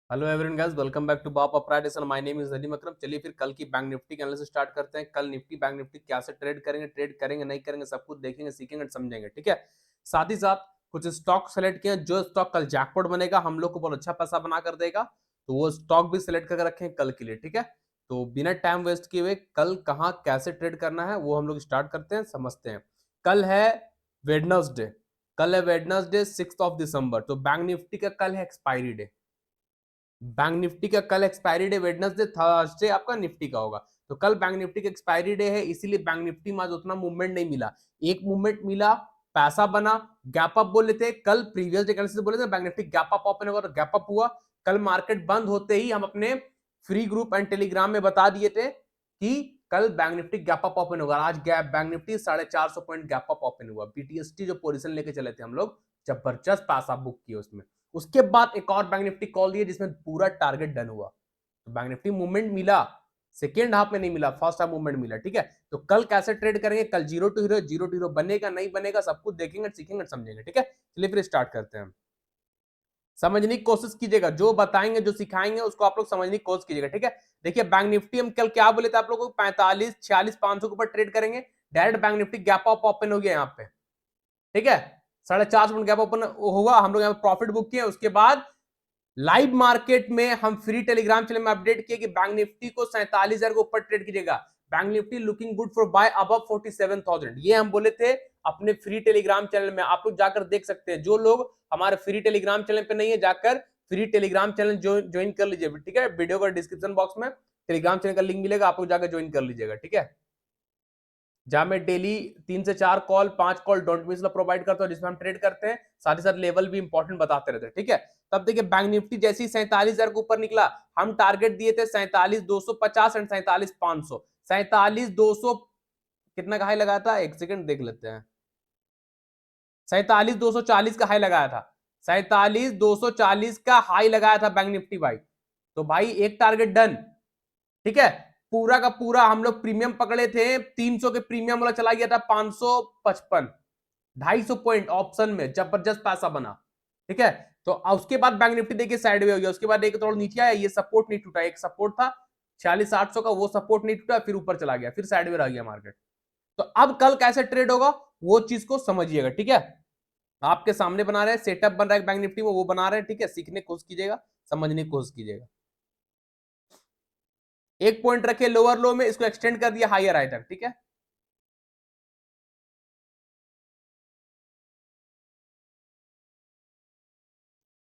Hello everyone guys, welcome back to बाप अपराइटेशन। My name is Nadeem Akram. चलिए फिर कल की बैंक निफ्टी के एनालिसिस स्टार्ट करते हैं। कल निफ्टी बैंक निफ्टी कैसे ट्रेड करेंगे नहीं करेंगे, सब कुछ देखेंगे, सीखेंगे और समझेंगे। ठीक है, साथ ही साथ कुछ स्टॉक सेलेक्ट किए, जो स्टॉक कल जैकपॉट बनेगा, हम लोग को बहुत अच्छा पैसा बना कर देगा, तो वो स्टॉक भी सिलेक्ट करके रखें कल के लिए। ठीक है, तो बिना टाइम वेस्ट किए हुए कल कहाँ कैसे ट्रेड करना है वो हम लोग स्टार्ट करते हैं, समझते हैं। कल है वेडनेसडे, कल है वेडनेसडे 6 दिसंबर, तो बैंक निफ्टी का कल है एक्सपायरी डे। बैंक निफ्टी का कल एक्सपायरी डे वेडनेसडे, थर्सडे आपका निफ्टी का होगा। तो कल बैंक निफ्टी का एक्सपायरी डे है, इसीलिए बैंक निफ्टी में आज उतना मूवमेंट नहीं मिला। एक मूवमेंट मिला, पैसा बना, गैप अप बोले थे कल, प्रीवियस डे से बोले थे bank Nifty gap up open होगा, तो गैप अप हुआ। कल मार्केट बंद होते ही हम अपने फ्री ग्रुप एंड टेलीग्राम में बता दिए थे कि कल bank Nifty gap up open होगा। आज gap bank Nifty 450 point gap up open हुआ। बीटीएसटी जो पोजीशन लेके चले थे हम लोग, जबरदस्त पैसा बुक किया उसमें। उसके बाद एक और बैंक निफ्टी कॉल दिया जिसमें पूरा टारगेट डन हुआ। तो बैंक निफ्टी मूवमेंट मिला, सेकेंड हाफ में नहीं मिला, फर्स्ट हाफ मूवमेंट मिला। ठीक है, तो कल कैसे ट्रेड करेंगे, कल जीरो टू हीरो बनेगा नहीं बनेगा, सब कुछ देखेंगे, सीखेंगे, समझेंगे। ठीक है, चलिए फिर स्टार्ट करते हैं। समझने की कोशिश कीजिएगा, जो बताएंगे जो सिखाएंगे उसको आप लोग समझने की कोशिश कीजिएगा। ठीक है, देखिए बैंक निफ्टी हम कल क्या बोले थे आप लोगों को, 45 46 500 के ऊपर ट्रेड करेंगे। Direct bank Nifty gap up open हो गया यहाँ पे। ठीक है, 4.5 गैप ओपन हुआ, हम लोग यहाँ पे प्रॉफिट बुक किए। उसके बाद लाइव मार्केट में हम फ्री टेलीग्राम चैनल में अपडेट किए कि बैंक निफ्टी को 47,000 के ऊपर ट्रेड कीजिएगा। Bank Nifty looking good for buy above 47,000, ये हम बोले थे अपने फ्री टेलीग्राम चैनल में। आप लोग जाकर देख सकते हैं, जो लोग हमारे फ्री टेलीग्राम चैनल पे नहीं है, जाकर फ्री टेलीग्राम चैनल ज्वाइन कर लीजिए। ठीक है, वीडियो का डिस्क्रिप्शन बॉक्स में टेलीग्राम चैनल का लिंक मिलेगा, आप लोग जाकर ज्वाइन कर लीजिएगा। ठीक है, जहां मैं डेली 3 से 4 call 5 call don't miss provide करता हूं, जिसमें हम ट्रेड करते हैं, साथ ही साथ लेवल भी इंपॉर्टेंट बताते रहते हैं। ठीक है, तब देखिए बैंक निफ्टी जैसे ही 47,000 के ऊपर निकला, हम टारगेट दिए थे 47,250 एंड 47,500। 47,200 कितना का हाई लगाया था, एक सेकंड देख लेते हैं। 47,240 का हाई लगाया था, 47,240 का हाई लगाया था बैंक निफ्टी भाई। तो भाई एक टारगेट डन। ठीक है, पूरा का पूरा हम लोग प्रीमियम पकड़े थे, 300 के प्रीमियम वाला चला गया था 555, 250 पॉइंट ऑप्शन में, जबरदस्त पैसा बना। ठीक है, तो उसके बाद बैंक निफ्टी देखिए साइडवे हो गया। उसके बाद एक थोड़ा नीचे आया, ये सपोर्ट नहीं टूटा, एक सपोर्ट था 46,800 का, वो सपोर्ट नहीं टूटा, फिर ऊपर चला गया, फिर साइडवे रह गया मार्केट। तो अब कल कैसे ट्रेड होगा वो चीज को समझिएगा। ठीक है, आपके सामने बना रहे हैं, सेटअप बन रहा है बैंक निफ्टी में, वो बना रहे हैं। ठीक है, सीखने की कोशिश कीजिएगा, समझने की कोशिश कीजिएगा। एक पॉइंट रखे लोअर लो में, इसको एक्सटेंड कर दिया हायर हाई तक। ठीक है,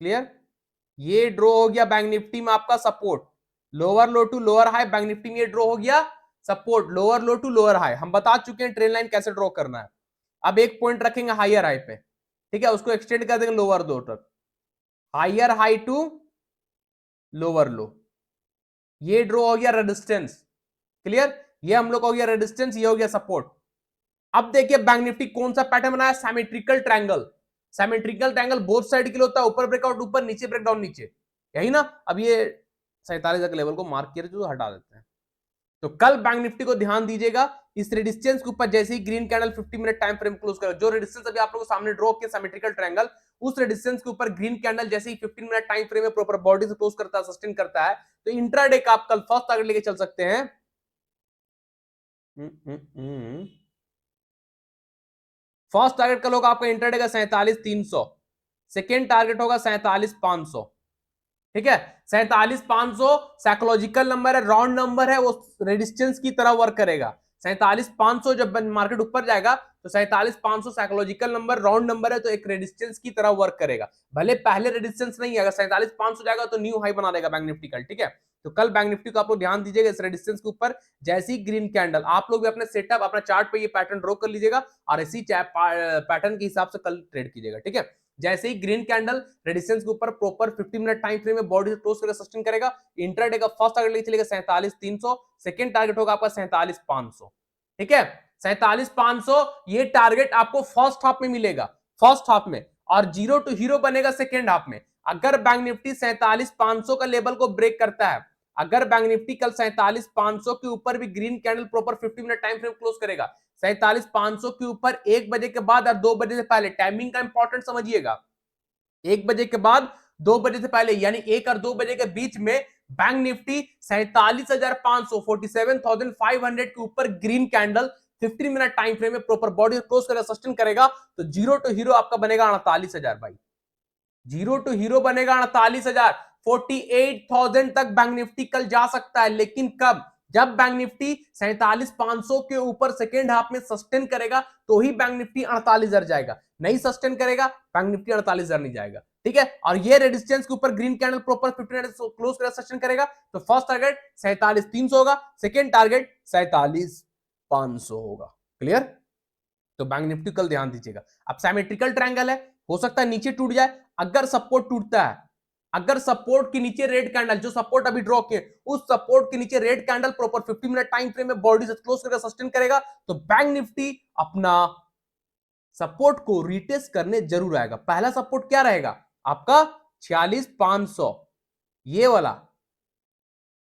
क्लियर। ये ड्रॉ हो गया बैंक निफ्टी में आपका support, lower low to lower high. Bank Nifty में ये ड्रॉ हो गया support, lower low to lower high. हम बता चुके हैं ट्रेन लाइन कैसे ड्रॉ करना है। अब एक पॉइंट रखेंगे हायर हाई पे। ठीक है, उसको एक्सटेंड कर देंगे लोअर लो तक, higher high to lower low. ये ड्रॉ हो गया रेजिस्टेंस, क्लियर। ये हम लोग हो गया रेजिस्टेंस, ये हो गया सपोर्ट। अब देखिए बैंक निफ्टी कौन सा पैटर्न बनाया, symmetrical triangle. Symmetrical triangle both side के लिए होता है, ऊपर ब्रेकआउट ऊपर, नीचे ब्रेकडाउन नीचे, यही ना। अब ये 47 लेवल को मार्क किया तो हटा देते हैं। तो कल बैंक निफ्टी को ध्यान दीजिएगा, इस रेजिस्टेंस के ऊपर जैसे ही green candle 50 minute time frame close करेगा, जो रेजिस्टेंस अभी आप लोगों को सामने ड्रॉ किया सिमेट्रिकल ट्रायंगल, उस रेजिस्टेंस के ऊपर ग्रीन कैंडल जैसे ही 15 मिनट टाइम फ्रेम में प्रॉपर बॉडी से क्लोज करता है, सस्टेन करता है, तो इंट्राडे का आप कल फर्स्ट टारगेट लेके चल सकते हैं। फर्स्ट टारगेट कल होगा आपका इंट्राडे का 47,300, सेकेंड टारगेट होगा 47,500। ठीक है, 47,500 साइकोलॉजिकल नंबर है, राउंड नंबर है, वो रेजिस्टेंस की तरह वर्क करेगा। 47,500 जब मार्केट ऊपर जाएगा तो 47,500 साइकोलॉजिकल नंबर, राउंड नंबर है, तो एक रेजिस्टेंस की तरह वर्क करेगा। भले पहले रेजिस्टेंस नहीं है, अगर 47,500 जाएगा तो न्यू हाई बना देगा बैंक निफ्टी कल। ठीक है, तो कल बैंक निफ्टी को आप लोग ध्यान दीजिएगा, इस रेजिस्टेंस के ऊपर जैसी ग्रीन कैंडल, आप लोग भी अपने सेटअप अपना चार्ट पे ये पैटर्न ड्रॉ कर लीजिएगा और इसी पैटर्न के हिसाब से कल ट्रेड कीजिएगा। ठीक है, जैसे ही ग्रीन कैंडल रेजिस्टेंस के ऊपर प्रॉपर 50 मिनट टाइम फ्रेम में बॉडी से क्लोज करके सस्टेन करेगा, इंट्राडे का फर्स्ट टारगेट लेके चलेगा 47,300, सेकंड टारगेट होगा आपका 47,500। ठीक है, 47,500 ये टारगेट आपको फर्स्ट हाफ में मिलेगा, फर्स्ट हाफ में, और जीरो टू हीरो बनेगा सेकेंड हाफ में। अगर बैंक निफ्टी 47,500 का लेवल को ब्रेक करता है, अगर बैंक निफ्टी कल 47,500 के ऊपर भी green candle proper 50 minute time frame close करेगा, 47,500 के ऊपर 1 बजे के बाद और 2 बजे से पहले, टाइमिंग का इंपॉर्टेंट समझिएगा, 1 बजे के बाद 2 बजे से पहले यानी 1 और 2 बजे के बीच में बैंक निफ्टी 47,500 47,500 के ऊपर green candle 15 minute time frame में प्रॉपर बॉडी क्लोज करेगा, सस्टेन करेगा, तो जीरो टू हीरो आपका बनेगा 48,000 भाई। जीरो टू हीरो बनेगा 48,000। 48,000 तक बैंक निफ्टी कल जा सकता है, लेकिन कब? जब बैंक निफ्टी 47,500 के ऊपर सेकेंड हाफ में सस्टेन करेगा तो ही बैंक निफ्टी 48,000 जाएगा, नहीं सस्टेन करेगा बैंक निफ्टी 48,000 नहीं जाएगा। ठीक है, और ये रेजिस्टेंस के ऊपर green candle proper 15 minute close करेगा, सस्टेन करेगा, तो फर्स्ट टारगेट 47,300 होगा, सेकेंड टारगेट 47,500 होगा। क्लियर? तो बैंक निफ्टी कल ध्यान दीजिएगा। अब सिमेट्रिकल ट्रायंगल है, हो सकता है नीचे टूट जाए। अगर सपोर्ट टूटता है, अगर सपोर्ट के नीचे रेड कैंडल, जो सपोर्ट अभी ड्रॉ किए, उस सपोर्ट के नीचे red candle proper 50 minute time frame में बॉडी से क्लोज करके सस्टेन करेगा, तो बैंक निफ्टी अपना सपोर्ट को रिटेस्ट करने जरूर आएगा। पहला सपोर्ट क्या रहेगा आपका? 46,500, ये वाला।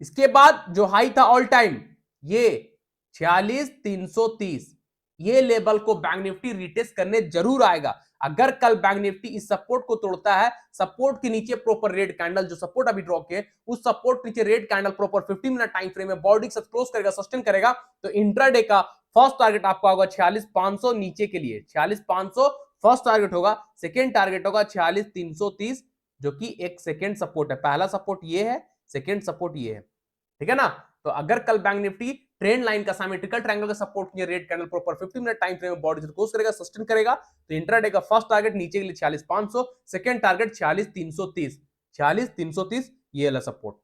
इसके बाद जो हाई था ऑल टाइम, ये 46,330, ये लेवल को बैंक निफ्टी रिटेस्ट करने जरूर आएगा। अगर कल बैंक निफ्टी इस सपोर्ट को तोड़ता है, सपोर्ट के नीचे प्रॉपर रेड कैंडल, जो सपोर्ट अभी ड्रॉ किए, उस सपोर्ट नीचे red candle proper 15 minute time frame में बॉडी से क्लोज करेगा, सस्टेन करेगा, तो इंट्राडे का फर्स्ट टारगेट आपका होगा 46,500 नीचे के लिए। 46,500 फर्स्ट टारगेट होगा, सेकेंड टारगेट होगा 46,330, जो कि एक सेकेंड सपोर्ट है। पहला सपोर्ट ये है, सेकेंड सपोर्ट ये है। ठीक है ना? तो अगर कल बैंक निफ्टी ट्रेंड लाइन का सिमेट्रिकल ट्रायंगल का सपोर्ट किया, red candle proper 15 minute time frame में बॉडी से क्लोज करेगा, सस्टेन करेगा, तो इंट्राडे का फर्स्ट टारगेट नीचे के लिए 46,500, सेकंड टारगेट 46,330, 46,330 ये वाला सपोर्ट।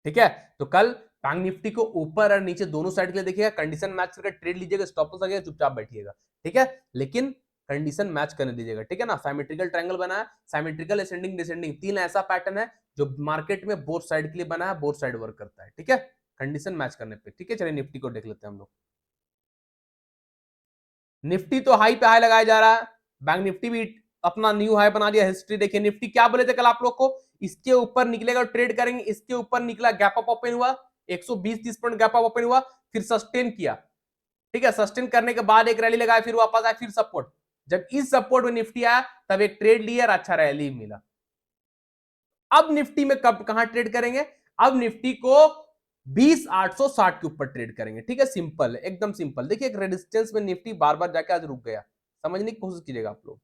ठीक है, तो कल बैंक निफ्टी को ऊपर और नीचे दोनों साइड के लिए देखिएगा, कंडीशन मैच करके ट्रेड लीजिएगा, स्टॉप लॉस आएगा, चुपचाप बैठिएगा। ठीक है, लेकिन कंडीशन मैच करने दीजिएगा। ठीक है ना? सिमेट्रिकल ट्रायंगल बना है, सिमेट्रिकल असेंडिंग डिसेंडिंग, तीन ऐसा पैटर्न है जो मार्केट में बोथ साइड के लिए बना है, बोथ साइड वर्क करता है। ठीक है, कंडीशन मैच करने पे। ठीक है, चलिए निफ्टी को देख लेते हैं हम लोग। निफ्टी तो हाई पे हाई लगाया जा रहा है, बैंक निफ्टी भी अपना न्यू हाई बना दिया। हिस्ट्री देखिए, निफ्टी क्या बोले थे कल आप लोग को? इसके ऊपर निकलेगा और ट्रेड करेंगे। इसके ऊपर निकला, गैप अप ओपन हुआ, 120-30 पॉइंट गैप अप ओपन हुआ, फिर सस्टेन किया। ठीक है, सस्टेन करने के बाद एक रैली लगाया, फिर वापस आया, फिर सपोर्ट। जब इस सपोर्ट में निफ्टी आया, तब एक ट्रेड लिया और अच्छा रैली मिला। अब निफ्टी में कब कहां ट्रेड करेंगे? अब निफ्टी को 20,860 के ऊपर ट्रेड करेंगे। ठीक है, सिंपल है, एकदम सिंपल। देखिए, एक रेजिस्टेंस में निफ्टी बार बार जाके आज रुक गया, समझने की कोशिश कीजिएगा आप लोग।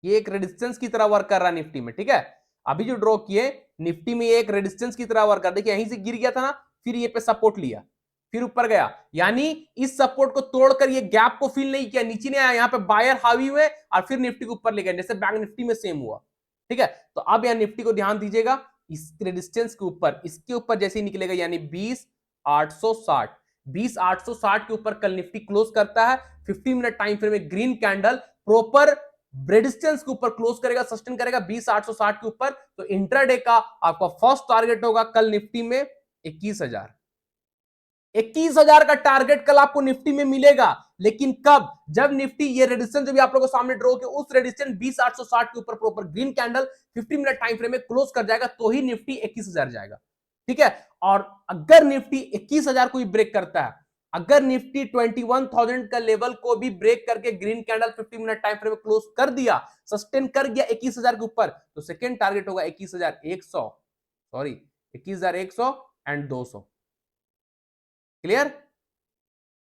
ये एक रेजिस्टेंस की तरह वर्क कर रहा है निफ्टी में। ठीक है, अभी जो ड्रॉ किए निफ्टी में, ये एक रेजिस्टेंस की तरह वर्क कर, देखिए यहीं से गिर गया था ना, फिर ये पे सपोर्ट लिया, फिर ऊपर गया, यानी इस सपोर्ट को तोड़कर ये गैप को फिल नहीं किया, नीचे नहीं आया, यहां पे बायर हावी हुए और फिर निफ्टी को ऊपर ले गए, जैसे बैंक निफ्टी में सेम हुआ। ठीक है, तो अब यहां निफ्टी को ध्यान दीजिएगा, इस रेजिस्टेंस के ऊपर, इसके ऊपर जैसे ही निकलेगा, यानी 20,860, 20,860 के ऊपर कल निफ्टी क्लोज करता है, 15 मिनट टाइम फ्रेम में ग्रीन कैंडल प्रॉपर रेजिस्टेंस के ऊपर क्लोज करेगा, सस्टेन करेगा 20,860 के ऊपर, तो इंट्राडे का आपका फर्स्ट टारगेट होगा कल निफ्टी में 21,000। 21,000 का टारगेट कल आपको निफ्टी में मिलेगा, लेकिन कब? जब निफ्टी ये रेजिस्टेंस जो भी आप लोगों को सामने ड्रॉ किया, उस रेजिस्टेंस 20,860 के ऊपर proper green candle 15 minute time frame में क्लोज कर जाएगा, तो ही निफ्टी 21,000 जाएगा। ठीक है, और अगर निफ्टी 21,000 को भी ब्रेक करता है, अगर निफ्टी 21,000 का लेवल को भी ब्रेक करके green candle 15 minute time frame में क्लोज कर दिया, सस्टेन कर गया 21,000 के ऊपर, तो सेकेंड टारगेट होगा 21,100, sorry 21,100 and 200। Clear?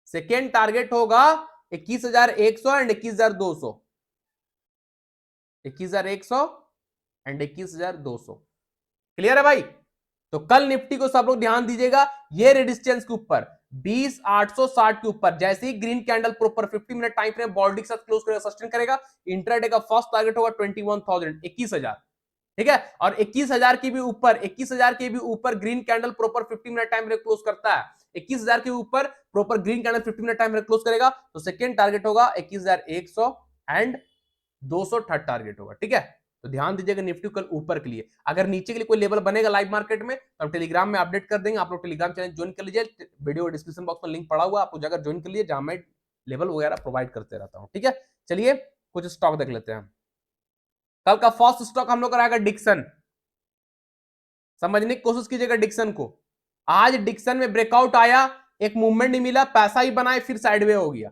Second target होगा 21,100 एंड 21,200, 21,100 एंड 21,200। क्लियर है भाई? तो कल निफ्टी को सब लोग ध्यान दीजिएगा, ये रेजिस्टेंस के ऊपर 20,860 के ऊपर जैसे ही green candle proper 50 minute time frame body के साथ क्लोज करेगा, सस्टेन करेगा, इंट्राडे का फर्स्ट टारगेट होगा 21,000, 21,000। ठीक है, और 21,000 के भी ऊपर, 21,000 के भी ऊपर green candle proper 50 minute time frame close करता है, 21,000 के ऊपर proper green candle 50 minute time frame close करेगा, तो सेकंड टारगेट होगा 21,100 एंड 200 थर्ड टारगेट होगा। ठीक है, तो ध्यान दीजिएगा निफ्टी कल ऊपर के लिए। अगर नीचे के लिए कोई लेवल बनेगा लाइव मार्केट में, तो हम टेलीग्राम में अपडेट कर देंगे, आप लोग टेलीग्राम चैनल ज्वाइन कर लीजिए, वीडियो डिस्क्रिप्शन बॉक्स में लिंक पड़ा हुआ, आप लोग जाकर ज्वाइन कर लीजिए, जहां मैं लेवल वगैरह प्रोवाइड करते रहता हूं। ठीक है, चलिए कुछ स्टॉक देख लेते हैं। कल का फर्स्ट स्टॉक हम लोग का रहेगा डिक्सन। समझने की कोशिश कीजिएगा डिक्सन को। आज डिक्सन में ब्रेकआउट आया, एक मूवमेंट नहीं मिला, पैसा ही बनाए, फिर साइडवे हो गया।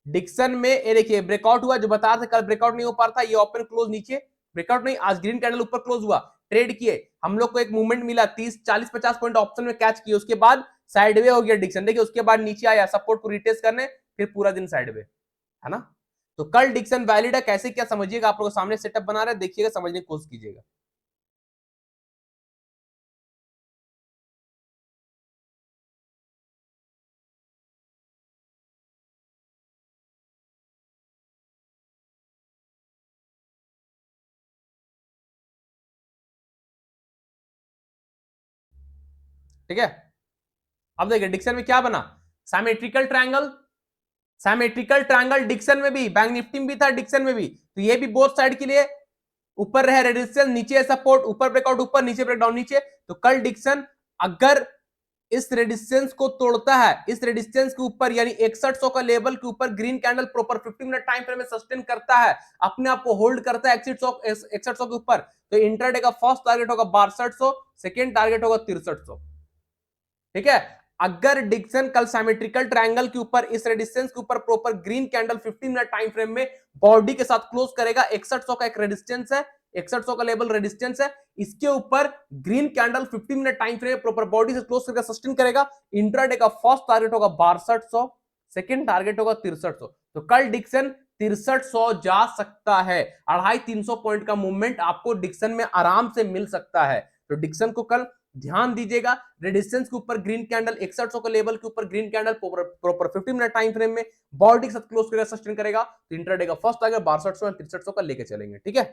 डिक्सन में ये देखिए ब्रेकआउट हुआ, जो बता रहे थे कल ब्रेकआउट नहीं हो पा रहा था, ये ओपन क्लोज नीचे, ब्रेकआउट नहीं, आज ग्रीन कैंडल ऊपर क्लोज हुआ, ट्रेड किए, हम लोग को एक मूवमेंट मिला 30 40 50 पॉइंट ऑप्शन में कैच किए, उसके बाद साइडवे हो गया डिक्सन, देखिए उसके बाद नीचे आया सपोर्ट को रिटेस्ट करने, फिर पूरा दिन साइडवे, है ना। तो कल डिक्सन वैलिड है, कैसे क्या समझिएगा, आप लोगों के सामने सेटअप बना रहे हैं, देखिएगा, समझने की कोशिश कीजिएगा। ठीक है, अब देखिए डिक्सन में क्या बना, symmetrical triangle, symmetrical triangle Dixon में भी, बैंक निफ्टी में भी था, डिक्सन में भी, तो ये भी बोथ साइड के लिए ऊपर रहे रेजिस्टेंस, नीचे सपोर्ट, ऊपर ब्रेकआउट ऊपर, नीचे ब्रेकडाउन नीचे, तो कल डिक्सन अगर इस रेजिस्टेंस को तोड़ता है, इस रेजिस्टेंस के ऊपर यानी 6100 का लेवल के ऊपर green candle proper 15 minute time frame में सस्टेन करता है, अपने आप को होल्ड करता है 6100 के ऊपर, तो इंट्राडे का फर्स्ट टारगेट होगा 6200, सेकंड टारगेट होगा 6300। ठीक है, अगर डिक्सन कल सिमेट्रिकल ट्रायंगल के ऊपर इस रेजिस्टेंस के ऊपर proper green candle 15 minute time frame में बॉडी के साथ क्लोज करेगा, 6100 का एक रेजिस्टेंस है, 6100 का लेवल रेजिस्टेंस है, इसके ऊपर green candle 15 minute time frame proper body से क्लोज करके सस्टेन करेगा, इंट्राडे का फर्स्ट टारगेट होगा 6200, सेकंड टारगेट होगा 6300। तो कल डिक्सन 6300 जा सकता है, 250-300 पॉइंट का मूवमेंट आपको डिक्सन में आराम से मिल सकता है। तो डिक्सन को कल ध्यान दीजिएगा, रेजिस्टेंस के ऊपर ग्रीन कैंडल 6100 के लेवल के ऊपर green candle proper 15 minute time frame में बॉडी के साथ क्लोज करेगा, सस्टेन करेगा, तो इंट्राडे का फर्स्ट टारगेट 6200 और 6300 का लेके चलेंगे। ठीक है,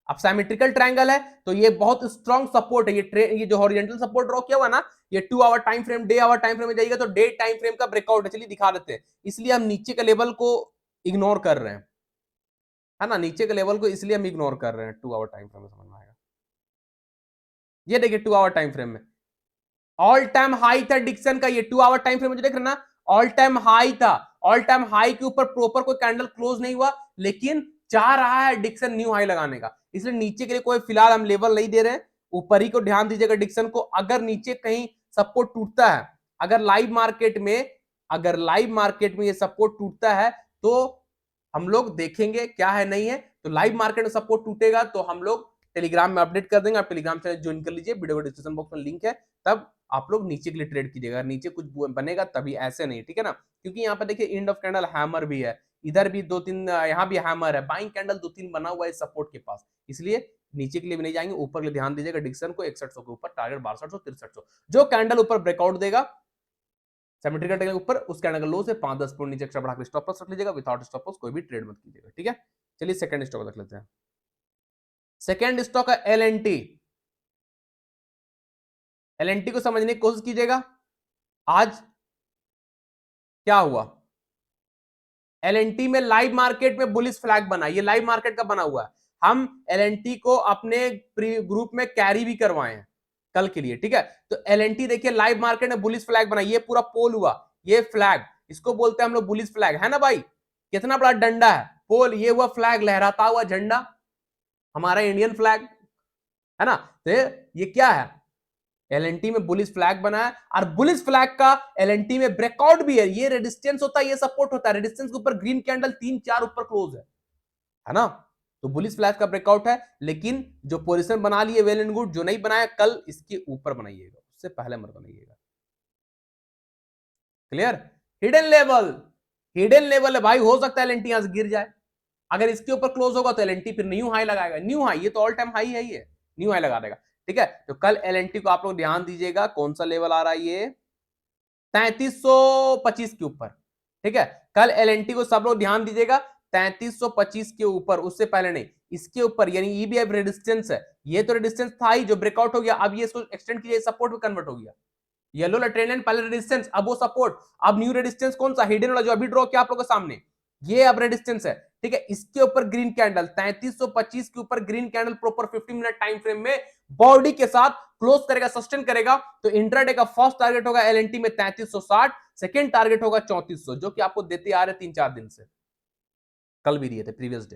अब सिमेट्रिकल ट्रायंगल है तो ये बहुत स्ट्रॉन्ग सपोर्ट है, ये जो हॉरिजॉन्टल सपोर्ट ड्रॉ किया हुआ ना, ये 2 hour time frame, day hour time frame में जाएगा तो डे टाइम फ्रेम का ब्रेकआउट है, चलिए दिखा देते हैं, इसलिए हम नीचे के लेवल को इग्नोर कर रहे हैं, है ना, नीचे के लेवल को इसलिए हम इग्नोर कर रहे हैं, 2 आवर टाइम फ्रेम में समझ में आएगा। ये देखिए 2 आवर टाइम फ्रेम में ऑल टाइम हाई था डिक्सन का, ये 2 आवर टाइम फ्रेम में जो देख रहे हैं ना, ऑल टाइम हाई था, ऑल टाइम हाई के ऊपर प्रॉपर कोई कैंडल क्लोज नहीं हुआ, लेकिन चाह रहा है डिक्सन न्यू हाई लगाने का, इसलिए नीचे के लिए कोई फिलहाल हम लेवल नहीं दे रहे हैं, ऊपर ही को ध्यान दीजिएगा डिक्सन को, अगर नीचे कहीं सपोर्ट टूटता है, अगर लाइव मार्केट में ये सपोर्ट टूटता है तो हम लोग देखेंगे क्या है नहीं है, तो लाइव मार्केट में सपोर्ट टूटेगा तो हम लोग टेलीग्राम में अपडेट कर देंगे, आप टेलीग्राम चैनल ज्वाइन कर लीजिए, वीडियो डिस्क्रिप्शन बॉक्स में लिंक है, तब आप लोग नीचे के लिए ट्रेड कीजिएगा, नीचे कुछ बनेगा तभी, ऐसे नहीं, ठीक है ना, क्योंकि यहाँ पे देखिए एंड ऑफ कैंडल हैमर भी है, इधर भी 2-3, यहाँ भी हैमर है, बाइंग कैंडल 2-3 बना हुआ है सपोर्ट के पास, इसलिए नीचे के लिए भी नहीं जाएंगे, ऊपर के लिए ध्यान दीजिएगा, डिक्सन को 6100 के ऊपर टारगेट 6200-6300, जो कैंडल ऊपर ब्रेकआउट देगा सिमेट्रिकल ट्रायंगल के ऊपर, उस कैंडल का लो से 5-10 पॉइंट नीचे एक्स्ट्रा बढ़ा के स्टॉप लॉस रख लीजिएगा, विदाउट स्टॉप लॉस कोई भी ट्रेड मत कीजिएगा। ठीक है, चलिए सेकंड स्टॉक देख लेते हैं। सेकंड स्टॉक है एलएनटी। एलएनटी को समझने की कोशिश कीजिएगा, आज क्या हुआ, एलएनटी में लाइव मार्केट में बुलिश फ्लैग बना, ये लाइव मार्केट का बना हुआ है, हम एलएनटी को अपने ग्रुप में कैरी भी करवाए हैं कल के लिए। ठीक है, तो एलएनटी देखिए लाइव मार्केट में बुलिश फ्लैग बना, ये पूरा पोल हुआ, ये फ्लैग, इसको बोलते हैं हम लोग बुलिश फ्लैग, है ना भाई, कितना बड़ा डंडा है, पोल, ये हुआ फ्लैग, लहराता हुआ झंडा, हमारा इंडियन फ्लैग, है ना, तो ये क्या है, एलएनटी में बुलिश फ्लैग बना है, और बुलिश फ्लैग का एलएनटी में ब्रेकआउट भी है, ये रेजिस्टेंस होता है, ये सपोर्ट होता है, रेजिस्टेंस के ऊपर ग्रीन कैंडल 3-4 ऊपर क्लोज है ना, तो बुलिश फ्लैग का ब्रेकआउट है, लेकिन जो पोजीशन बना लिए वेल एंड गुड, जो नहीं बनाया कल इसके ऊपर बनाइएगा, उससे पहले मत बनाइएगा। Clear, hidden level, hidden level है भाई, हो सकता है एलएनटी यहां से गिर जाए, अगर इसके ऊपर क्लोज होगा तो एलएनटी फिर न्यू हाई लगाएगा, न्यू हाई, ये तो ऑल टाइम हाई है, ये न्यू हाई लगा देगा। ठीक है, तो कल एलएनटी को आप लोग ध्यान दीजिएगा, कौन सा लेवल आ रहा है, ये 3325 के ऊपर। ठीक है, कल एलएनटी को सब लोग ध्यान दीजिएगा, 3325 के ऊपर, उससे पहले नहीं, इसके ऊपर, यानी ये भी अब रेजिस्टेंस है, ये तो रेजिस्टेंस था ही जो ब्रेकआउट हो गया, अब ये इसको एक्सटेंड किया, सपोर्ट में कन्वर्ट हो गया, येलो ट्रेंड लाइन पहले रेजिस्टेंस, अब वो सपोर्ट, अब न्यू रेजिस्टेंस कौन सा, हिडन वाला जो अभी ड्रॉ किया आप लोगों के सामने, ये अब रेजिस्टेंस है। ठीक है, इसके ऊपर ग्रीन कैंडल 3325 के ऊपर green candle proper 15 minute time frame में बॉडी के साथ क्लोज करेगा, सस्टेन करेगा, तो इंट्राडे का फर्स्ट टारगेट होगा एलएनटी में 3360, सेकंड टारगेट होगा 3400, जो कि आपको देते आ रहे 3-4 दिन से, कल भी दिए थे प्रीवियस डे।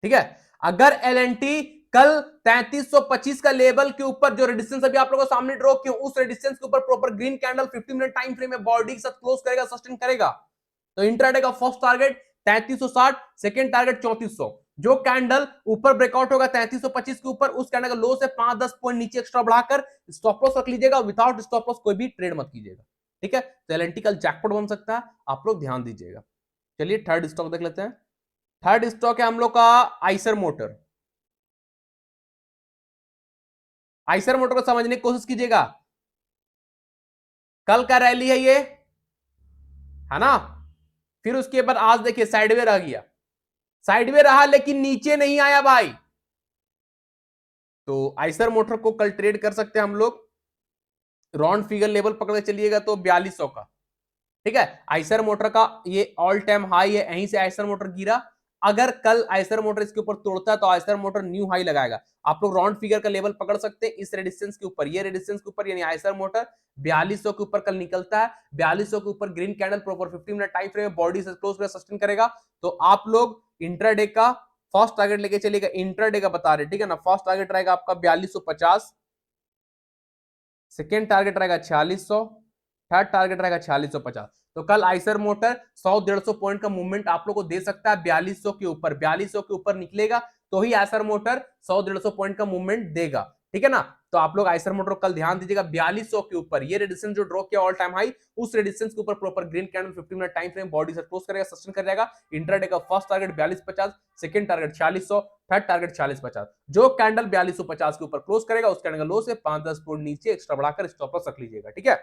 ठीक है, अगर एलएनटी कल 3325 का लेवल के ऊपर जो रेजिस्टेंस अभी आप लोगों को सामने ड्रॉ किया, उस रेजिस्टेंस के ऊपर proper green candle 15 minute time frame में बॉडी के साथ क्लोज करेगा, सस्टेन करेगा, तो इंट्राडे का फर्स्ट टारगेट 3360, सेकेंड टारगेट 3400। जो कैंडल ऊपर ब्रेकआउट होगा 3325 के ऊपर, उस कैंडल का लो से 5-10 पॉइंट नीचे एक्स्ट्रा बढ़ाकर स्टॉप लॉस रख लीजिएगा, विदाउट स्टॉप लॉस कोई भी ट्रेड मत कीजिएगा, ठीक है। तो एलएनटी कल जैकपॉट बन सकता है, आप लोग ध्यान दीजिएगा। चलिए थर्ड स्टॉक देख लेते हैं। थर्ड स्टॉक है हम लोग का आइसर मोटर। आइसर मोटर को समझने की कोशिश कीजिएगा। कल का रैली है ये, है ना। फिर उसके बाद आज देखिए साइडवे रह गया, साइडवे रहा लेकिन नीचे नहीं आया भाई। तो आइसर मोटर को कल ट्रेड कर सकते हैं हम लोग। राउंड फिगर लेवल पकड़ के चलिएगा तो 4200 का, ठीक है। आइसर मोटर का ये ऑल टाइम हाई है, यहीं से आइसर मोटर गिरा। अगर कल आइसर मोटर इसके ऊपर तोड़ता है तो आइसर मोटर न्यू हाई लगाएगा। आप लोग राउंड फिगर का लेवल पकड़ सकते हैं इस रेजिस्टेंस के ऊपर, ये रेजिस्टेंस के ऊपर, यानी आइसर मोटर 4200 के ऊपर कल निकलता है। 4200 के ऊपर green candle proper 15 minute time frame में बॉडी से क्लोज पे सस्टेन करेगा। तो आप लोग इंट्राडे का फर्स्ट टारगेट लेके चलिएगा, इंट्राडे का बता रहे, ठीक है ना। फर्स्ट टारगेट रहेगा आपका 4250, सेकेंड टारगेट रहेगा 4600, थर्ड टारगेट रहेगा 4650। तो कल आइसर मोटर 100-150 पॉइंट का मूवमेंट आप लोग को दे सकता है 4200 के ऊपर। 4200 के ऊपर निकलेगा तो ही आइसर मोटर 100-150 पॉइंट का मूवमेंट देगा, ठीक है ना। तो आप लोग आइसर मोटर कल ध्यान दीजिएगा 4200 के ऊपर, ये रेजिस्टेंस जो ड्रॉ किया ऑल टाइम हाई, उस रेजिस्टेंस के ऊपर proper green candle 15 minute time frame body से क्लोज करेगा, सस्टेन कर जाएगा। इंट्राडे का first target 4250, second target 4600, third target 4650। जो कैंडल 4250 के ऊपर क्लोज करेगा उस कैंडल का लो से 5-10 पॉइंट नीचे एक्स्ट्रा बढ़ाकर स्टॉप लॉस रख लीजिएगा, ठीक है।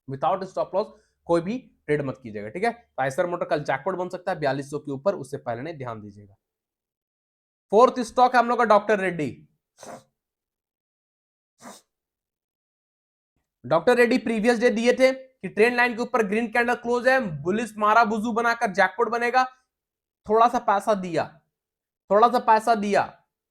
विदाउट स्टॉप लॉस कोई भी ट्रेड मत कीजिएगा, ठीक है। तो आइसर मोटर कल जैकपॉट बन सकता है 4200 के ऊपर, उससे पहले नहीं, ध्यान दीजिएगा। फोर्थ स्टॉक है हम लोग का doctor Reddy. Doctor Reddy previous day दिए थे कि ट्रेंड लाइन के ऊपर ग्रीन कैंडल क्लोज है, बुलिश मारा बुजू बनाकर जैकपॉट बनेगा। थोड़ा सा पैसा दिया, थोड़ा सा पैसा दिया,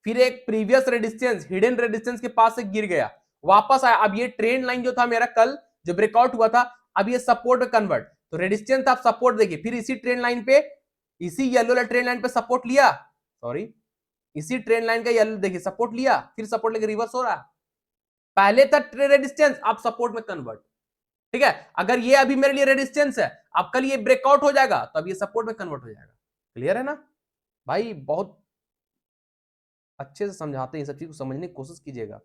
फिर एक प्रीवियस रेजिस्टेंस, हिडन रेजिस्टेंस के पास से गिर गया, वापस आया। अब ये ट्रेंड लाइन जो था मेरा कल जो ब्रेकआउट हुआ था, अब ये सपोर्ट में कन्वर्ट, तो रेजिस्टेंस आप सपोर्ट देखिए, फिर इसी ट्रेंड लाइन पे, इसी येलो वाला ट्रेंड लाइन पे सपोर्ट लिया, सॉरी इसी ट्रेंड लाइन का येलो देखिए सपोर्ट लिया, फिर सपोर्ट लेके रिवर्स हो रहा है। पहले था रेजिस्टेंस, अब सपोर्ट में कन्वर्ट, ठीक है। अगर ये अभी मेरे लिए रेजिस्टेंस है, अब कल ये ब्रेकआउट हो जाएगा तो अब ये सपोर्ट में कन्वर्ट हो जाएगा। क्लियर है ना भाई, बहुत अच्छे से समझाते हैं, सब चीज को समझने की कोशिश कीजिएगा।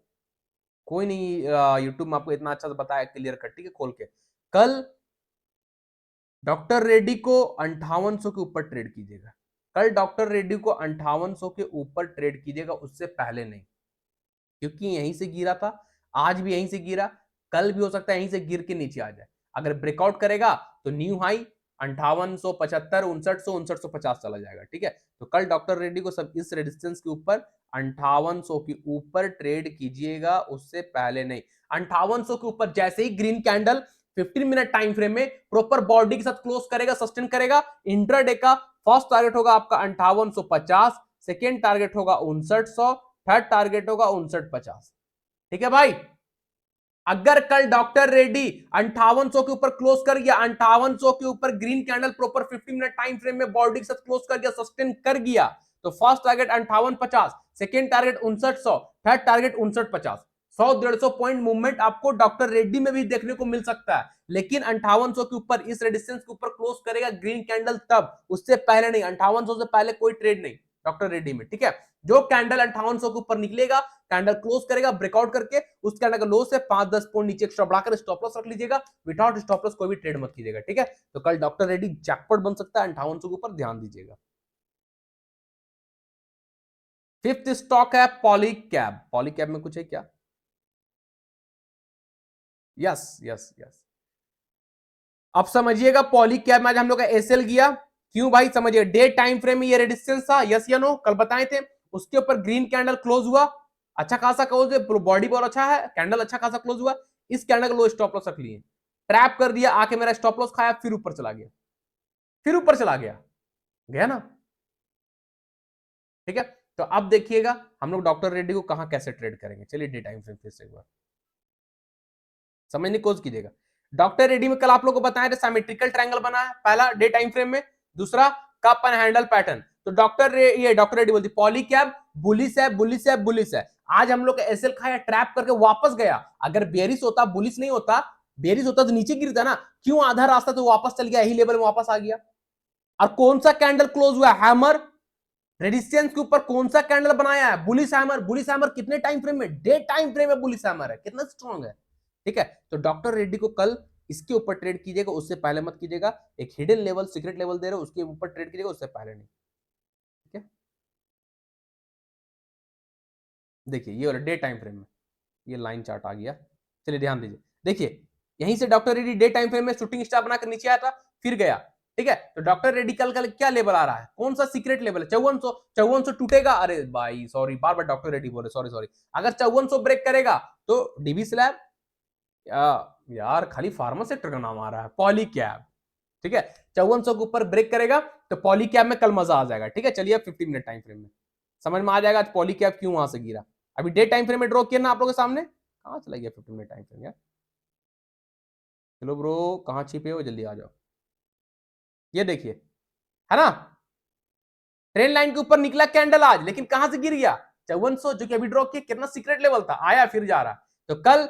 कोई नहीं यूट्यूब में आपको इतना अच्छा से बताया क्लियर कट, ठीक है, खोल के। कल डॉक्टर रेड्डी को 5800 के ऊपर ट्रेड कीजिएगा, कल डॉक्टर रेड्डी को 5800 के ऊपर ट्रेड कीजिएगा, उससे पहले नहीं, क्योंकि यहीं से गिरा था, आज भी यहीं से गिरा, कल भी हो सकता है यहीं से गिर के नीचे आ जाए। अगर ब्रेकआउट करेगा तो न्यू हाई 5875, 5900, 5950 चला जाएगा, ठीक है। तो कल डॉक्टर रेड्डी को सब इस रेजिस्टेंस के ऊपर 5800 के ऊपर ट्रेड कीजिएगा, उससे पहले नहीं। 5800 के ऊपर जैसे ही green candle 15 minute time frame में प्रॉपर बॉडी के साथ क्लोज करेगा, सस्टेन करेगा, इंट्राडे का फर्स्ट टारगेट होगा आपका 5850, सेकेंड टारगेट होगा 5900, थर्ड टारगेट होगा 5950, ठीक है भाई। अगर कल डॉक्टर रेड्डी 5800 के ऊपर क्लोज कर गया, 5800 के ऊपर green candle proper 15 minute time frame में बॉडी के साथ क्लोज कर गया, सस्टेन कर गया, तो first target 5850, second target 5900, third target 5950। 100-150 point movement आपको डॉक्टर रेड्डी में भी देखने को मिल सकता है, लेकिन 5800 के ऊपर इस रेजिस्टेंस के ऊपर क्लोज करेगा ग्रीन कैंडल तब, उससे पहले नहीं। 5800 से पहले कोई ट्रेड नहीं डॉक्टर रेड्डी में, ठीक है। जो कैंडल 5800 के ऊपर निकलेगा, कैंडल क्लोज करेगा ब्रेकआउट करके, उस कैंडल का लो से 5-10 पॉइंट नीचे एक्स्ट्रा बढ़ाकर स्टॉप लॉस रख लीजिएगा, विदाउट स्टॉप लॉस कोई भी ट्रेड मत कीजिएगा, ठीक है। तो कल डॉक्टर रेड्डी जैकपॉट बन सकता है 5800 के ऊपर, ध्यान दीजिएगा। फिफ्थ स्टॉक है पॉलीकैब। पॉलीकैब में कुछ है क्या? यस यस यस, अब समझिएगा पॉलीकैब में आज हम लोग का एसएल गया, क्यों भाई समझिए, डे टाइम फ्रेम में ये रेजिस्टेंस था, यस या नो, कल बताए थे। उसके ऊपर ग्रीन कैंडल क्लोज हुआ, अच्छा खासा क्लोज है, बॉडी बहुत अच्छा है, कैंडल अच्छा खासा क्लोज हुआ, इस कैंडल का लो स्टॉप लॉस रख लिए, ट्रैप कर दिया, आके मेरा स्टॉप लॉस खाया, फिर ऊपर चला गया, फिर ऊपर चला गया, गया ना, ठीक है। तो अब देखिएगा हम लोग डॉक्टर रेड्डी को कहां कैसे ट्रेड करेंगे। चलिए डे टाइम फ्रेम फिर से एक बार समझने की कोशिश कीजिएगा। डॉक्टर रेड्डी में कल आप लोगों को बताया था सिमेट्रिकल ट्रायंगल बना है, पहला डे टाइम फ्रेम में, दूसरा कप एंड हैंडल पैटर्न। तो डॉक्टर रेड्डी बोलती पॉलीकैब बुलिश है, बुलिश है, बुलिश है। आज हम लोग एसएल खाया, ट्रैप करके वापस गया, अगर बेरिश होता, बुलिश नहीं होता, बेरिश होता तो नीचे गिरता ना, क्यों आधा रास्ता तो वापस चल गया, यही लेवल में वापस आ गया, और कौन सा कैंडल क्लोज हुआ? हैमर रेजिस्टेंस के ऊपर कौन सा कैंडल बनाया है? Bullish hammer. बुलिश हैमर कितने टाइम फ्रेम में? डे टाइम फ्रेम में बुलिश हैमर है, कितना स्ट्रॉन्ग है। ठीक है, तो डॉक्टर रेड्डी को कल इसके ऊपर ट्रेड कीजिएगा, उससे पहले मत कीजिएगा। एक हिडन लेवल, सीक्रेट लेवल दे रहे हो, उसके ऊपर ट्रेड कीजिएगा, उससे पहले नहीं। ठीक है, देखिए ये वाला डे टाइम फ्रेम में ये लाइन चार्ट आ गया। चलिए ध्यान दीजिए, देखिए यहीं से doctor Reddy day time frame में शूटिंग स्टार बनाकर नीचे आया था, फिर गया। ठीक है, तो डॉक्टर रेड्डी कल क्या लेवल आ रहा है? कौन सा सीक्रेट लेवल है? 5400। 5400 टूटेगा, अरे भाई सॉरी, बार बार डॉक्टर रेड्डी बोले, सॉरी सॉरी। अगर 5400 ब्रेक करेगा तो डीबी स्लैब, यार खाली फार्मा सेक्टर का नाम आ रहा है, पॉली कैब। ठीक है, 5400 के ऊपर ब्रेक करेगा तो पॉली कैब में कल मजा आ जाएगा। ठीक है, चलिए अब 50 मिनट टाइम फ्रेम में समझ में आ जाएगा पॉली कैब क्यों वहां से गिरा। अभी डे टाइम फ्रेम में ड्रॉ किया ना आप लोगों के सामने, कहां चला गया 50 मिनट टाइम फ्रेम यार? चलो ब्रो, कहां छिपे हो, जल्दी आ जाओ। ये देखिए, है ना, ट्रेन लाइन के ऊपर निकला कैंडल आज, लेकिन कहां से गिर गया? 5400, जो कि अभी ड्रॉ किया, कितना सीक्रेट लेवल था, आया फिर जा रहा। तो कल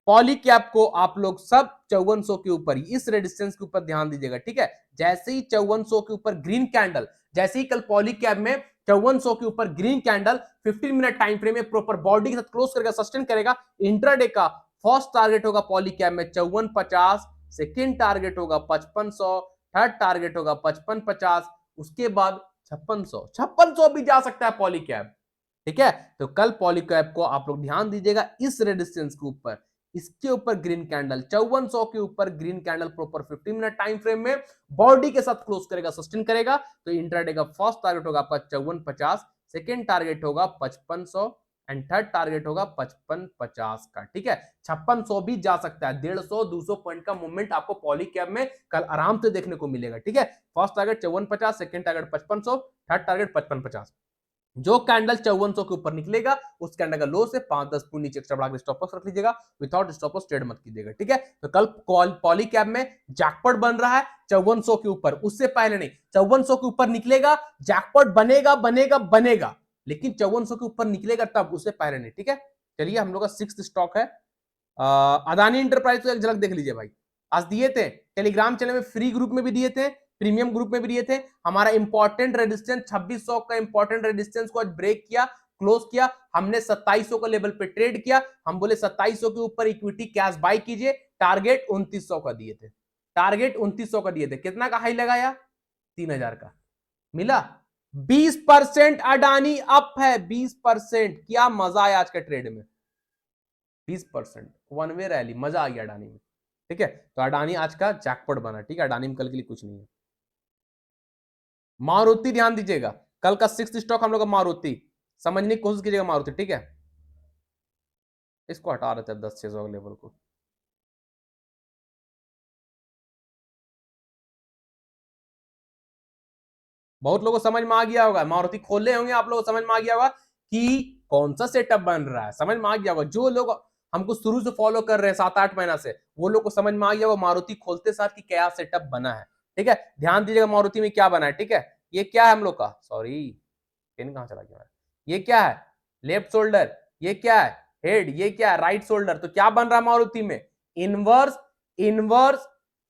पॉली कैप को आप लोग सब 5400 के ऊपर, इस रेजिस्टेंस के ऊपर ध्यान दीजिएगा। ठीक है, जैसे ही 5400 के ऊपर ग्रीन कैंडल, जैसे ही कल पॉली कैप में 5400 के ऊपर green candle 15 minute time frame में प्रॉपर बॉडी के साथ क्लोज करेगा, सस्टेन करेगा, इंट्राडे का फर्स्ट टारगेट होगा पॉली कैप में 5450, सेकेंड टारगेट होगा 5500, थर्ड टारगेट होगा 5550, उसके बाद 5600। 5600 भी जा सकता है पॉली कैप। ठीक है, तो कल पॉली कैप को आप लोग ध्यान दीजिएगा इस रेजिस्टेंस के ऊपर, इसके ऊपर ग्रीन कैंडल 5400 के ऊपर green candle proper 15 minute time frame में बॉडी के साथ क्लोज करेगा, सस्टेन करेगा, तो इंट्राडे का फर्स्ट टारगेट होगा आपका 5450, सेकेंड टारगेट होगा 5500 एंड थर्ड टारगेट होगा 5550 का। ठीक है, 5600 भी जा सकता है, 150 200 पॉइंट का मूवमेंट आपको पॉली कैप में कल आराम से देखने को मिलेगा। ठीक है, first target 5450, second target 5500, third target 5550। जो कैंडल 5400 के ऊपर निकलेगा उस कैंडल का लो से 5-10 पॉइंट नीचे एक्स्ट्रा बढ़ाकर स्टॉप लॉस रख लीजिएगा, विदाउट स्टॉप लॉस ट्रेड मत कीजिएगा। ठीक है, तो कल पॉली कैप में जैकपॉट बन रहा है 5400 के ऊपर, उससे पहले नहीं। 5400 के ऊपर निकलेगा, जैकपॉट बनेगा बनेगा बनेगा, लेकिन 5400 के ऊपर निकलेगा तब, उससे पहले नहीं। ठीक है, चलिए हम लोग का 6th स्टॉक है अदानी इंटरप्राइज को एक झलक देख लीजिए भाई। आज दिए थे टेलीग्राम चैनल में, फ्री ग्रुप में भी दिए थे, प्रीमियम ग्रुप में भी दिए थे। हमारा इंपॉर्टेंट रेजिस्टेंस 2600 का इंपॉर्टेंट रेजिस्टेंस को आज ब्रेक किया, क्लोज किया। हमने 2700 का लेवल पे ट्रेड किया। हम बोले 2700 के ऊपर इक्विटी कैश बाय कीजिए, टारगेट 2900 का दिए थे, टारगेट 2900 का दिए थे। कितना का हाई लगाया? 3000 का मिला। 20% अडानी अप है, 20%। क्या मजा है आज के ट्रेड में, 20% वन वे रैली, मजा आ गया अडानी में। ठीक है, तो अडानी आज का जैकपॉट बना। ठीक है, अडानी में कल के लिए कुछ नहीं है। मारुति ध्यान दीजिएगा, कल का 6th स्टॉक हम लोग का मारुति, समझने की कोशिश कीजिएगा मारुति। ठीक है, इसको हटा रहे थे 10-600 लेवल को। बहुत लोगों को समझ में आ गया होगा, मारुति खोले होंगे आप लोग, समझ में आ गया होगा कि कौन सा सेटअप बन रहा है, समझ में आ गया होगा। जो लोग हमको शुरू से फॉलो कर रहे हैं 7-8 महीना से, वो लोग को समझ में आ गया होगा मारुति खोलते साथ कि क्या सेटअप बना है। ठीक है, ध्यान दीजिएगा मारुति में क्या बना है। ठीक है, ये क्या है हम लोग का, सॉरी पेन कहां चला गया, ये क्या है? Left shoulder. ये क्या है? हेड। ये क्या है? Right shoulder. तो क्या बन रहा है मारुति में? Inverse inverse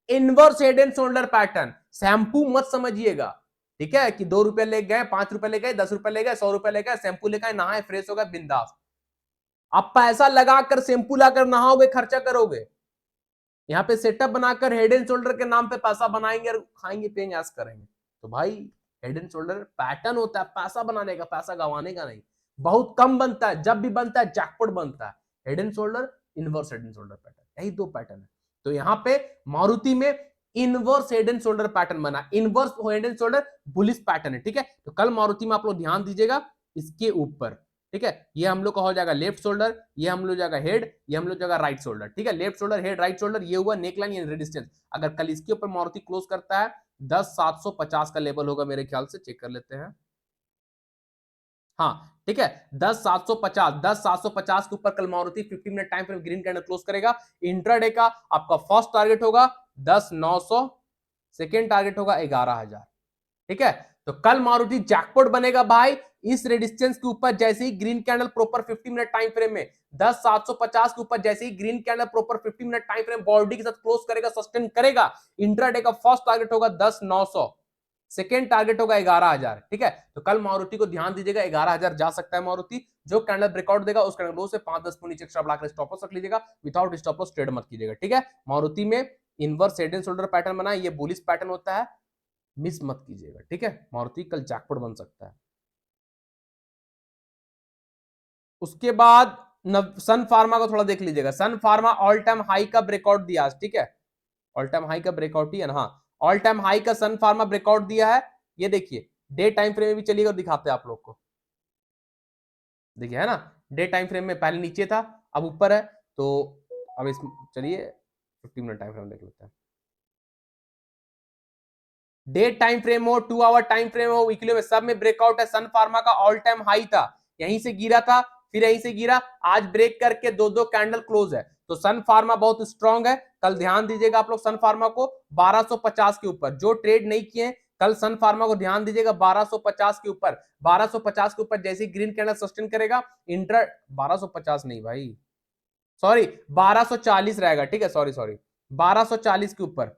inverse head and shoulder pattern. Shampoo मत समझिएगा। ठीक है, कि 2 रुपए ले गए, 5 रुपए ले गए, 10 रुपए ले गए, 100 रुपए ले गए, शैम्पू लेकर नहाए, फ्रेश हो गए, बिंदास। आप पैसा लगाकर शैम्पू लाकर नहाओगे, खर्चा करोगे। यहाँ पे सेटअप बनाकर हेड एंड शोल्डर के नाम पे पैसा बनाएंगे और खाएंगे पिएंगे, ऐसा करेंगे। तो भाई हेड एंड शोल्डर पैटर्न होता है पैसा बनाने का, पैसा गंवाने का नहीं। बहुत कम बनता है, जब भी बनता है जैकपॉट बनता है। Head and shoulder, inverse head and shoulder pattern, यही 2 पैटर्न है। तो यहाँ पे मारुति में inverse head and shoulder pattern बना, inverse head and shoulder bullish pattern है। ठीक है, तो कल मारुति में आप लोग ध्यान दीजिएगा इसके ऊपर। ठीक है, ये हम लोग का हो जाएगा लेफ्ट शोल्डर, ये हम लोग जाएगा हेड, ये हम लोग जाएगा राइट शोल्डर। ठीक है, left shoulder, head, right shoulder, ये हुआ नेक लाइन, ये रेजिस्टेंस। अगर कल इसके ऊपर मारुति क्लोज करता है 10,750 का लेवल होगा मेरे ख्याल से, चेक कर लेते हैं। हाँ ठीक है, 10,750 के ऊपर कल Maruti 50 minute time frame green candle close करेगा। इंट्राडे का आपका फर्स्ट टारगेट होगा 10,900, सेकेंड टारगेट होगा 11,000। ठीक है, तो कल मारुति जैकपॉट बनेगा भाई इस रेजिस्टेंस के ऊपर। जैसे ही green candle proper 50 minute time frame में 10,750 के ऊपर, जैसे ही green candle proper 50 minute time frame body के साथ क्लोज करेगा, सस्टेन करेगा, इंट्राडे का फर्स्ट टारगेट होगा 10,900, सेकेंड टारगेट होगा 11,000, ठीक है। तो कल मारुति को ध्यान दीजिएगा, 11,000 जा सकता है मारुति। जो कैंडल ब्रेकआउट देगा उस कैंडल लो से 5-10 पॉइंट नीचे एक्स्ट्रा बढ़ाकर स्टॉप लॉस रख लीजिएगा, विदाउट स्टॉप लॉस ट्रेड मत कीजिएगा, ठीक है। मारुति में inverse head and shoulder pattern बना है, ये बुलिश पैटर्न होता है, मिस मत कीजिएगा, ठीक है। मारुति कल जैकपॉट बन सकता है। उसके बाद सन फार्मा को थोड़ा देख लीजिएगा। सन फार्मा ऑल टाइम हाई का ब्रेकआउट दिया, ठीक है। ऑल टाइम हाई का ब्रेकआउट ही है ना, हाँ, ऑल टाइम हाई का सन फार्मा ब्रेकआउट दिया है। ये देखिए डे टाइम फ्रेम में भी चलिएगा, दिखाते हैं आप लोग को, देखिए है ना, डे टाइम फ्रेम में पहले नीचे था, अब ऊपर है। तो अब इस चलिए 15 मिनट टाइम फ्रेम देख लेते हैं। डे टाइम फ्रेम हो, 2 आवर टाइम फ्रेम हो, वीकली में, सब में ब्रेकआउट है। सन फार्मा का ऑल टाइम हाई था, यहीं से गिरा था, फिर यहीं से गिरा, आज ब्रेक करके दो दो कैंडल क्लोज है। तो सन फार्मा बहुत स्ट्रांग है, कल ध्यान दीजिएगा आप लोग सन फार्मा को 1250 के ऊपर। जो ट्रेड नहीं किए कल सन फार्मा को ध्यान दीजिएगा 1250 के ऊपर। 1250 के ऊपर जैसे ग्रीन कैंडल सस्टेन करेगा, इंटर 1250 नहीं भाई, सॉरी 1240 रहेगा, ठीक है, सॉरी सॉरी 1240 के ऊपर,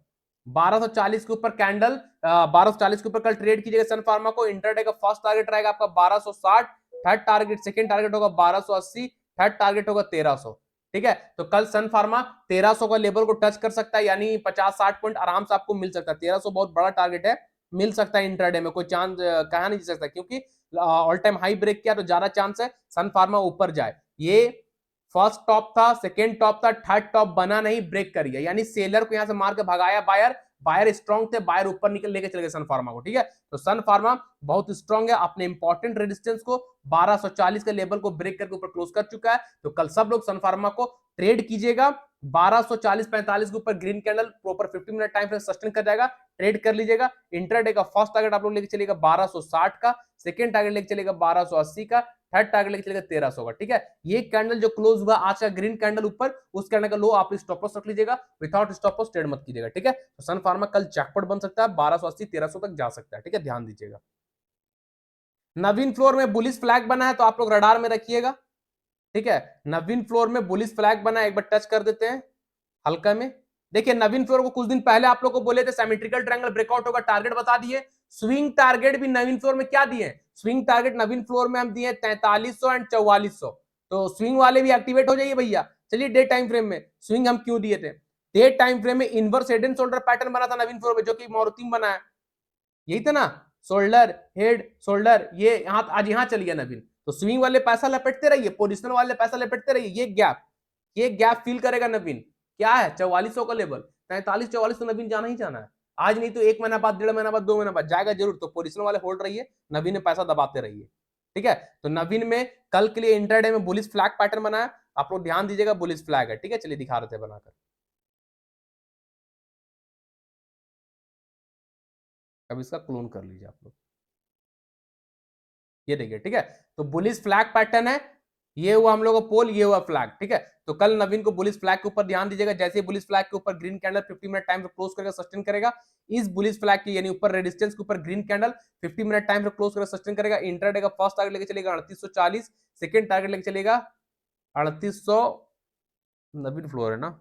1240 के ऊपर कैंडल, 1240 के ऊपर कल ट्रेड कीजिएगा सन फार्मा को। इंटरडे का फर्स्ट टारगेट रहेगा आपका 1260, थर्ड टारगेट, सेकंड टारगेट होगा 1280, थर्ड टारगेट होगा 1300, ठीक है। तो कल सन फार्मा 1300 का लेवल को टच कर सकता है, यानी 50-60 पॉइंट आराम से आपको मिल सकता है। 1300 बहुत बड़ा टारगेट है, मिल सकता है इंटरडे में, कोई चांस कहा नहीं जा सकता, क्योंकि ऑल टाइम हाई ब्रेक किया तो ज्यादा चांस है सन फार्मा ऊपर जाए। ये फर्स्ट टॉप था, सेकेंड टॉप था, थर्ड टॉप बना नहीं, ब्रेक कर गया, यानी सेलर को यहां से मार के भगाया बायर। बायर स्ट्रांग थे, बायर ऊपर निकल लेके चले गए सन फार्मा को, ठीक है। तो सन फार्मा बहुत स्ट्रांग है, अपने इंपॉर्टेंट रेजिस्टेंस को 1240 के लेवल को ब्रेक करके ऊपर क्लोज कर चुका है। तो कल सब लोग सन फार्मा को ट्रेड कीजिएगा। 1240-45 के ऊपर green candle proper 50 minute time frame sustain कर जाएगा, ट्रेड कर लीजिएगा। इंटरडे का फर्स्ट टारगेट आप लोग लेके चलेगा 1260 का, सेकंड टारगेट लेके चलेगा 1280 का, थर्ड टारगेट लेके चलेगा 1300 का, ठीक है। ये कैंडल जो क्लोज हुआ आज का ग्रीन कैंडल ऊपर, उस कैंडल का लो आप स्टॉप लॉस रख लीजिएगा, विदाउट स्टॉप लॉस ट्रेड मत कीजिएगा, ठीक है। तो सन फार्मा कल जैकपॉट बन सकता है, 1280-1300 तक जा सकता है, ठीक है, ध्यान दीजिएगा। नवीन फ्लोर में बुलिश फ्लैग बना है, तो आप लोग रडार में रखिएगा, ठीक है। नवीन फ्लोर में बुलिश फ्लैग बना है, एक बार टच कर देते हैं हल्का में। देखिए नवीन फ्लोर को कुछ दिन पहले आप लोग को बोले थे सिमेट्रिकल ट्रायंगल ब्रेकआउट होगा, टारगेट बता दिए। स्विंग टारगेट भी नवीन फ्लोर में क्या दिए, स्विंग टारगेट नवीन फ्लोर में हम दिए 4300 एंड 4400। तो स्विंग वाले भी एक्टिवेट हो जाइए भैया। चलिए डे टाइम फ्रेम में स्विंग हम क्यों दिए थे, डे टाइम फ्रेम में inverse head and shoulder pattern बना था नवीन फ्लोर में, जो कि मारुति में बना है, यही था ना, शोल्डर हेड शोल्डर, ये यहाँ आज यहाँ चल गया नवीन। तो स्विंग वाले पैसा लपेटते रहिए, पोजिशनल वाले पैसा लपेटते रहिए, ये गैप फील करेगा नवीन। क्या है 4400 का लेवल, 43-44 तो नवीन जाना ही जाना है, आज नहीं तो 1 महीना बाद, 1.5 महीना बाद, 2 महीना बाद जाएगा जरूर। तो पोजिशनल वाले होल्ड रहिए, नवीन में पैसा दबाते रहिए, ठीक है। तो नवीन में कल के लिए इंटरडे में बुलिश फ्लैग पैटर्न बनाया, आप लोग ध्यान दीजिएगा, बुलिश फ्लैग है, ठीक है। चलिए दिखा रहे थे बनाकर, अब इसका क्लोन कर लीजिए आप लोग, ये देखिए, ठीक है। तो बुलिश फ्लैग पैटर्न है, ये हुआ हम लोग का पोल, ये हुआ फ्लैग, ठीक है। तो कल नवीन को बुलिश फ्लैग के ऊपर ध्यान दीजिएगा, जैसे ही बुलिश फ्लैग के ऊपर ग्रीन कैंडल 50 मिनट टाइम पे क्लोज करके सस्टेन करेगा, इस बुलिश फ्लैग के यानी ऊपर रेजिस्टेंस के ऊपर ग्रीन कैंडल 50 मिनट टाइम पे क्लोज करके सस्टेन करेगा। इंटरडे का फर्स्ट टारगेट लेके चलेगा 3840, सेकंड टारगेट लेके चलेगा 3800, नवीन फ्लोर है ना,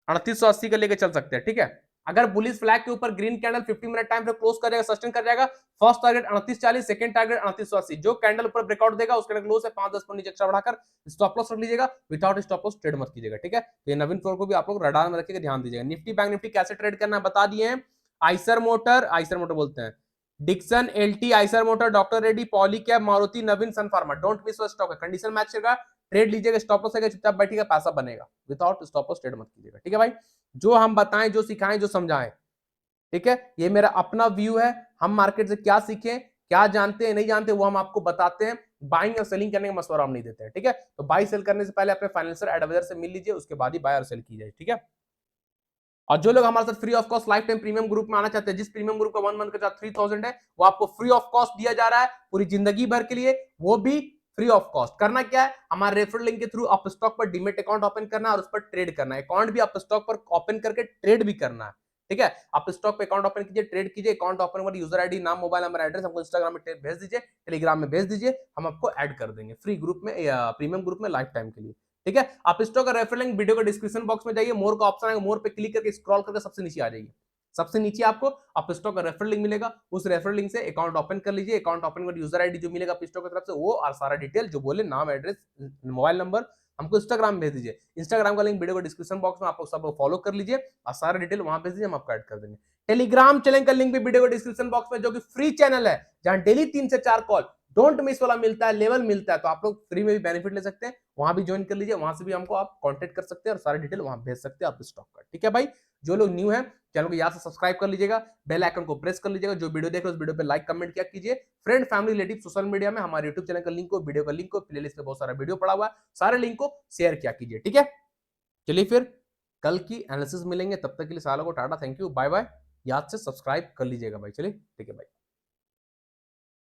3880 का लेके चल सकते हैं, ठीक है। अगर बुलिश फ्लैग के ऊपर ग्रीन कैंडल 50 मिनट टाइम पे क्लोज करेगा, सस्टेन कर जाएगा, फर्स्ट टारगेट 3840, सेकंड टारगेट 3880। जो कैंडल ऊपर ब्रेकआउट देगा उसके क्लोज से 5-10 पॉइंट नीचे एक्स्ट्रा बढ़ाकर स्टॉप लॉस रख लीजिएगा, विदाउट स्टॉप लॉस ट्रेड मत कीजिएगा, ठीक है। तो ये नवीन फ्लोर को भी आप लोग रडार में रखिएगा, ध्यान दीजिएगा। निफ्टी बैंक निफ्टी कैसे ट्रेड करना है बता दिए हैं। आइसर मोटर बोलते हैं, Dixon, LT, Eicher motor, doctor Reddy, Polycab, Maruti, Naveen, Sun Pharma, don't miss stock है, कंडीशन मैच करेगा, ट्रेड लीजिएगा, स्टॉप लॉस है, चुपचाप बैठिएगा, पैसा बनेगा, विदाउट स्टॉप लॉस ट्रेड मत कीजिएगा, ठीक है भाई। जो हम बताएं, जो सिखाएं, जो समझाएं, ठीक है, ये मेरा अपना व्यू है। हम मार्केट से क्या सीखें, क्या जानते हैं, नहीं जानते, वो हम आपको बताते हैं। बाइंग और सेलिंग करने का मशवरा हम नहीं देते हैं, ठीक है। तो बाई सेल करने से पहले अपने फाइनेंशियल एडवाइजर से मिल लीजिए, उसके बाद ही बाय और सेल कीजिए, ठीक है। और जो लोग हमारे साथ free of cost life time premium group में आना चाहते हैं, जिस प्रीमियम ग्रुप का 1 मंथ का चार्ज 3000 है, वो आपको फ्री ऑफ कॉस्ट दिया जा रहा है पूरी जिंदगी भर के लिए, वो भी फ्री ऑफ कॉस्ट। करना क्या है, हमारे रेफरल लिंक के थ्रू अप स्टॉक पर डीमेट अकाउंट ओपन करना है और उस पर ट्रेड करना है। अकाउंट भी अप स्टॉक पर ओपन करके ट्रेड भी करना है, ठीक है। आप स्टॉक पे अकाउंट ओपन कीजिए, ट्रेड कीजिए, अकाउंट ओपन कर यूजर आईडी, नाम, मोबाइल नंबर, एड्रेस हमको इंस्टाग्राम में भेज दीजिए, टेलीग्राम में भेज दीजिए, हम आपको ऐड कर देंगे फ्री ग्रुप में या प्रीमियम ग्रुप में लाइफ टाइम के लिए, ठीक है। आप स्टॉक का रेफरल लिंक वीडियो का डिस्क्रिप्शन बॉक्स में जाइए, मोर का ऑप्शन है, मोर पे क्लिक करके स्क्रॉल करके सबसे नीचे आ जाइए, सबसे नीचे आपको अपस्टॉक का रेफरल लिंक मिलेगा, उस रेफरल लिंक से अकाउंट ओपन कर लीजिए। अकाउंट ओपन कर यूजर आईडी जो मिलेगा अपस्टॉक की तरफ से वो और सारा डिटेल जो बोले नाम, एड्रेस, मोबाइल नंबर हमको इंस्टाग्राम भेज दीजिए। इंस्टाग्राम का लिंक वीडियो को डिस्क्रिप्शन बॉक्स में आप लोग सब फॉलो कर लीजिए और सारा डिटेल वहां भेज दीजिए, हम आपको ऐड कर देंगे। टेलीग्राम चैनल का लिंक भी वीडियो को डिस्क्रिप्शन बॉक्स में, जो कि फ्री चैनल है, जहां डेली 3 से 4 कॉल डोंट मिस वाला मिलता है, लेवल मिलता है, तो आप लोग फ्री में भी बेनिफिट ले सकते हैं। वहां भी ज्वाइन कर लीजिए, वहां से भी हमको आप कांटेक्ट कर सकते हैं और सारी डिटेल वहां भेज सकते हैं आप स्टॉक का। ठीक है भाई, जो लोग न्यू है चैनल को यहाँ से सब्सक्राइब कर लीजिएगा, बेल आइकन को प्रेस कर लीजिएगा, जो वीडियो देख रहे हो उस वीडियो पे लाइक कमेंट क्या कीजिए। Friend family relative social media में हमारे यूट्यूब चैनल का लिंक को, वीडियो का लिंक को, प्लेलिस्ट पे बहुत सारा वीडियो पड़ा हुआ है, सारे लिंक को शेयर क्या कीजिए। ठीक है, चलिए फिर कल की एनालिसिस मिलेंगे, तब तक के लिए सालों को tata, thank you, bye bye. याद से सब्सक्राइब कर लीजिएगा भाई। चलिए ठीक है भाई।